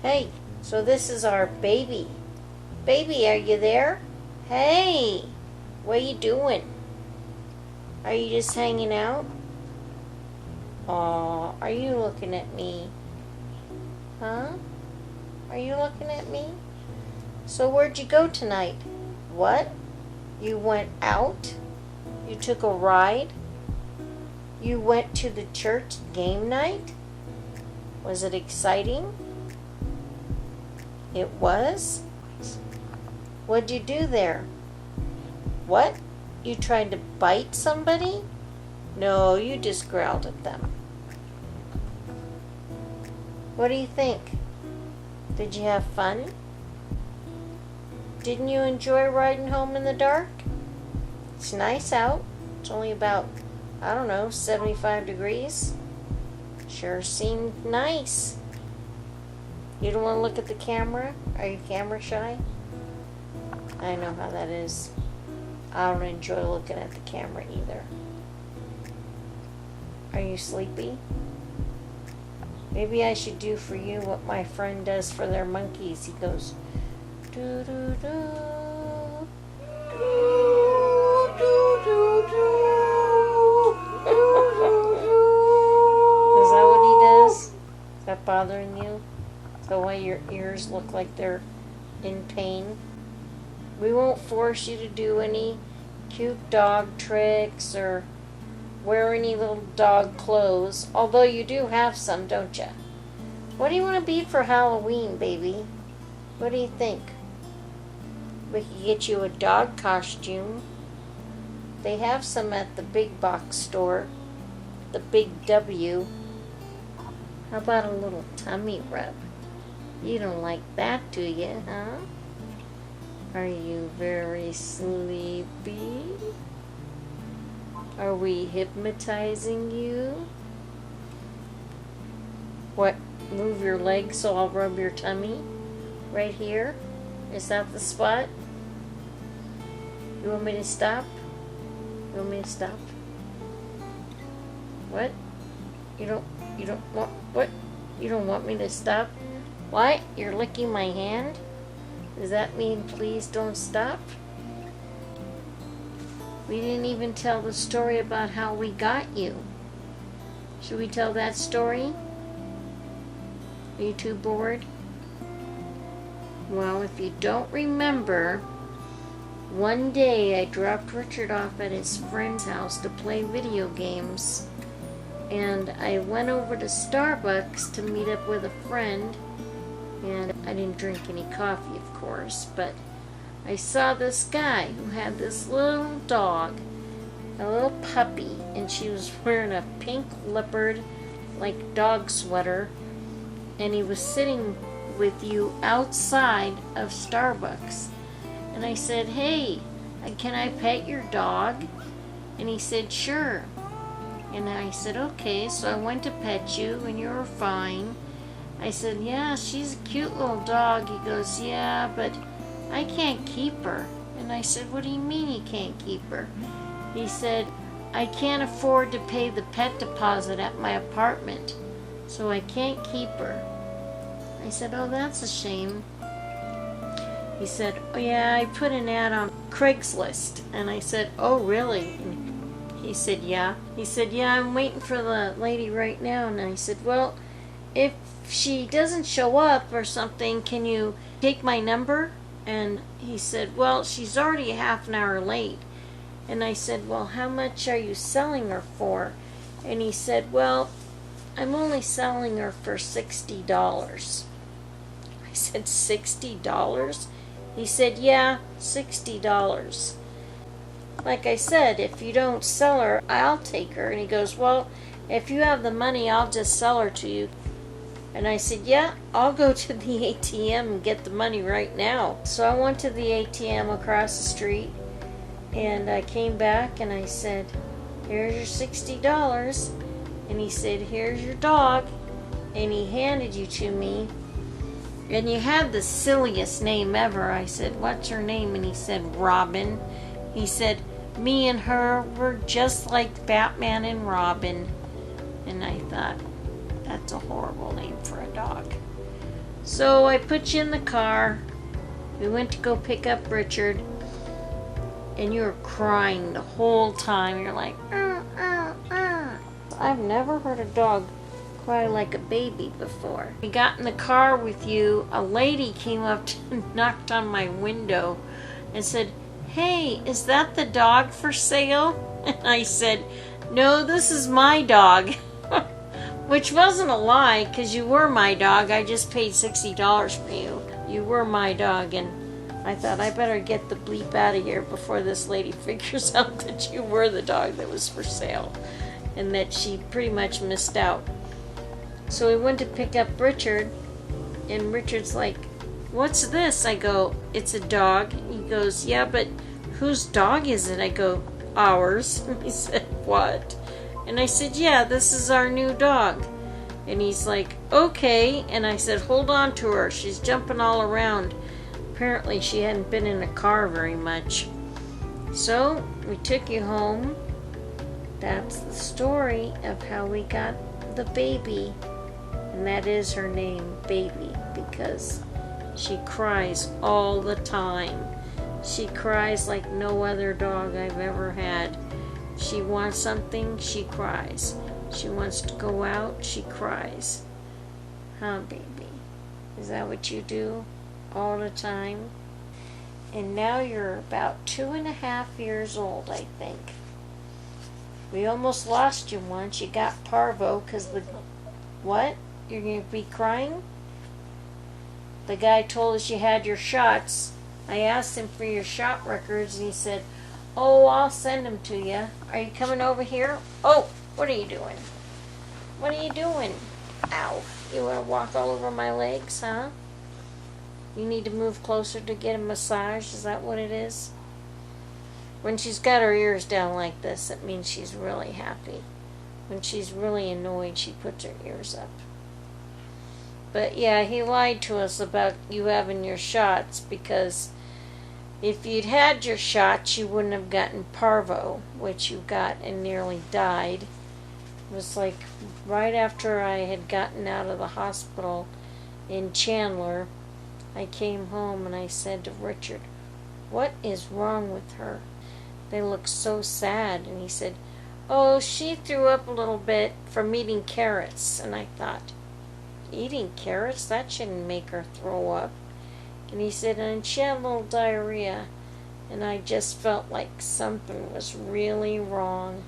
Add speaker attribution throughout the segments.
Speaker 1: Hey, so this is our baby. Baby, are you there? Hey, what are you doing? Are you just hanging out? Aw, are you looking at me? Huh? Are you looking at me? So where'd you go tonight? What? You went out? You took a ride? You went to the church game night? Was it exciting? It was? What'd you do there? What? You tried to bite somebody? No, you just growled at them. What do you think? Did you have fun? Didn't you enjoy riding home in the dark? It's nice out. It's only about, 75 degrees. Sure seemed nice. You don't want to look at the camera? Are you camera shy? I know how that is. I don't enjoy looking at the camera either. Are you sleepy? Maybe I should do for you what my friend does for their monkeys. He goes, doo doo doo, doo doo doo doo. Is that what he does? Is that bothering you? Is that why your ears look like they're in pain? We won't force you to do any cute dog tricks or wear any little dog clothes, although you do have some, don't you? What do you want to be for Halloween, baby? What do you think? We could get you a dog costume. They have some at the big box store, the Big W. How about a little tummy rub? You don't like that, do you, huh? Are you very sleepy? Are we hypnotizing you? What? Move your legs so I'll rub your tummy? Right here? Is that the spot? You want me to stop? You want me to stop? What? You don't want, what? You don't want me to stop? What? You're licking my hand? Does that mean please don't stop? We didn't even tell the story about how we got you. Should we tell that story? Are you too bored? Well, if you don't remember, one day I dropped Richard off at his friend's house to play video games. And I went over to Starbucks to meet up with a friend. And I didn't drink any coffee, of course, but I saw this guy who had this little dog, a little puppy, and she was wearing a pink leopard, like dog sweater, and he was sitting with you outside of Starbucks. And I said, hey, can I pet your dog? And he said, sure. And I said, okay, so I went to pet you, and you were fine. I said, yeah, she's a cute little dog. He goes, yeah, but I can't keep her. And I said, what do you mean you can't keep her? He said, I can't afford to pay the pet deposit at my apartment, so I can't keep her. I said, oh, that's a shame. He said, oh, yeah, I put an ad on Craigslist. And I said, oh, really? And he said, yeah. He said, yeah, I'm waiting for the lady right now. And I said, well, if she doesn't show up or something, can you take my number? And he said, well, she's already a half an hour late. And I said, well, how much are you selling her for? And he said, well, I'm only selling her for $60. I said, $60? He said, yeah, $60. Like I said, if you don't sell her, I'll take her. And he goes, well, if you have the money, I'll just sell her to you. And I said, yeah, I'll go to the ATM and get the money right now. So I went to the ATM across the street, and I came back and I said, here's your $60. And he said, here's your dog. And he handed you to me. And you had the silliest name ever. I said, what's her name? And he said, Robin. He said, me and her were just like Batman and Robin. And I thought, that's a horrible name for a dog. So I put you in the car. We went to go pick up Richard, and you were crying the whole time. You're like, I've never heard a dog cry like a baby before. We got in the car with you. A lady came up and knocked on my window and said, "Hey, is that the dog for sale?" And I said, "No, this is my dog." Which wasn't a lie, because you were my dog. I just paid $60 for you. You were my dog, and I thought I better get the bleep out of here before this lady figures out that you were the dog that was for sale, and that she pretty much missed out. So we went to pick up Richard, and Richard's like, "What's this?" I go, "It's a dog." He goes, "Yeah, but whose dog is it?" I go, "Ours." And he said, "What?" And I said, "Yeah, this is our new dog." And he's like, "Okay." And I said, "Hold on to her. She's jumping all around." Apparently she hadn't been in a car very much. So we took you home. That's the story of how we got the baby. And that is her name, Baby, because she cries all the time. She cries like no other dog I've ever had. She wants something, she cries. She wants to go out, she cries. Huh, baby? Is that what you do all the time? And now you're about 2.5 years old, I think. We almost lost you once. You got parvo because the... What? You're going to be crying? The guy told us you had your shots. I asked him for your shot records, and he said, "Oh, I'll send them to you. Are you coming over here?" Oh, what are you doing? What are you doing? Ow. You want to walk all over my legs, huh? You need to move closer to get a massage. Is that what it is? When she's got her ears down like this, it means she's really happy. When she's really annoyed, she puts her ears up. But yeah, he lied to us about you having your shots, because if you'd had your shots, you wouldn't have gotten parvo, which you got and nearly died. It was like right after I had gotten out of the hospital in Chandler, I came home and I said to Richard, "What is wrong with her? They look so sad." And he said, "Oh, she threw up a little bit from eating carrots." And I thought, eating carrots? That shouldn't make her throw up. And he said, and she had a little diarrhea. And I just felt like something was really wrong.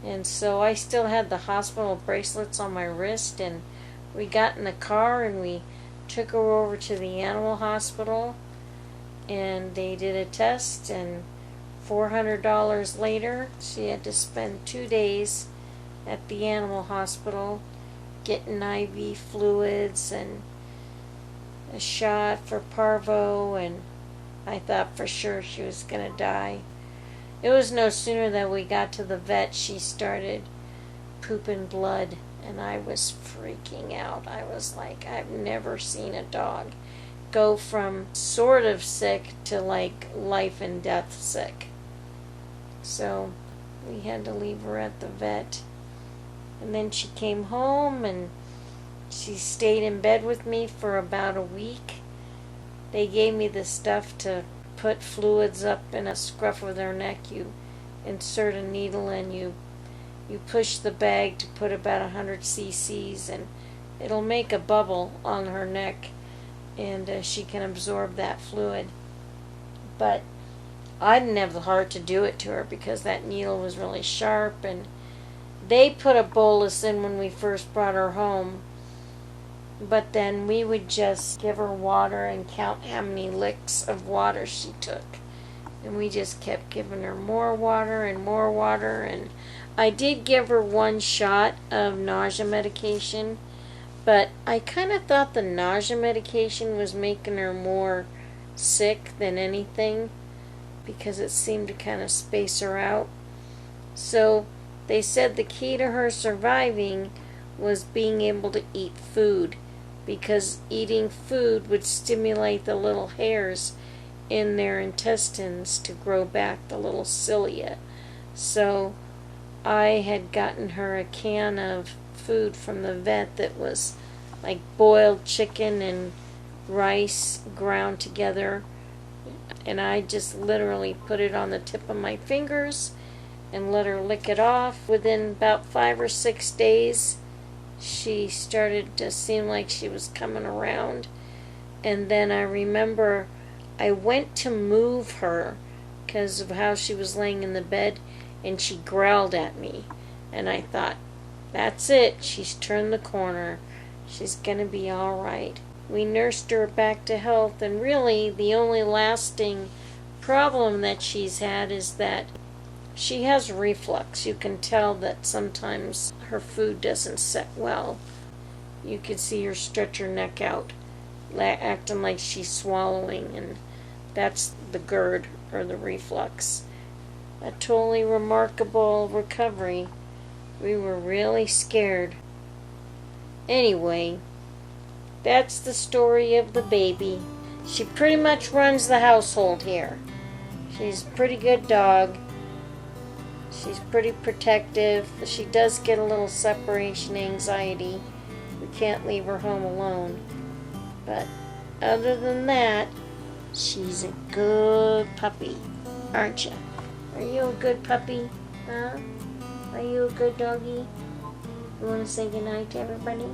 Speaker 1: And so I still had the hospital bracelets on my wrist, and we got in the car and we took her over to the animal hospital, and they did a test, and $400 later, she had to spend 2 days at the animal hospital getting IV fluids and a shot for parvo, and I thought for sure she was going to die. It was no sooner that we got to the vet, she started pooping blood, and I was freaking out. I was like, I've never seen a dog go from sort of sick to like life and death sick. So we had to leave her at the vet. And then she came home and she stayed in bed with me for about a week. They gave me the stuff to put fluids up in a scruff of their neck. You insert a needle and you push the bag to put about 100 cc's, and it'll make a bubble on her neck, and she can absorb that fluid. But I didn't have the heart to do it to her because that needle was really sharp, and they put a bolus in when we first brought her home, but then we would just give her water and count how many licks of water she took. And we just kept giving her more water and more water. And I did give her 1 shot of nausea medication, but I kind of thought the nausea medication was making her more sick than anything, because it seemed to kind of space her out. So they said the key to her surviving was being able to eat food, because eating food would stimulate the little hairs in their intestines to grow back the little cilia. So I had gotten her a can of food from the vet that was like boiled chicken and rice ground together, and I just literally put it on the tip of my fingers and let her lick it off. Within about 5 or 6 days, she started to seem like she was coming around. And then I remember I went to move her because of how she was laying in the bed, and she growled at me. And I thought, that's it, she's turned the corner. She's gonna be all right. We nursed her back to health, and really the only lasting problem that she's had is that she has reflux. You can tell that sometimes her food doesn't set well. You can see her stretch her neck out, acting like she's swallowing, and that's the GERD, or the reflux. A totally remarkable recovery. We were really scared. Anyway, that's the story of the baby. She pretty much runs the household here. She's a pretty good dog. She's pretty protective. She does get a little separation anxiety. We can't leave her home alone. But other than that, she's a good puppy, aren't you? Are you a good puppy? Huh? Are you a good doggy? You want to say goodnight to everybody?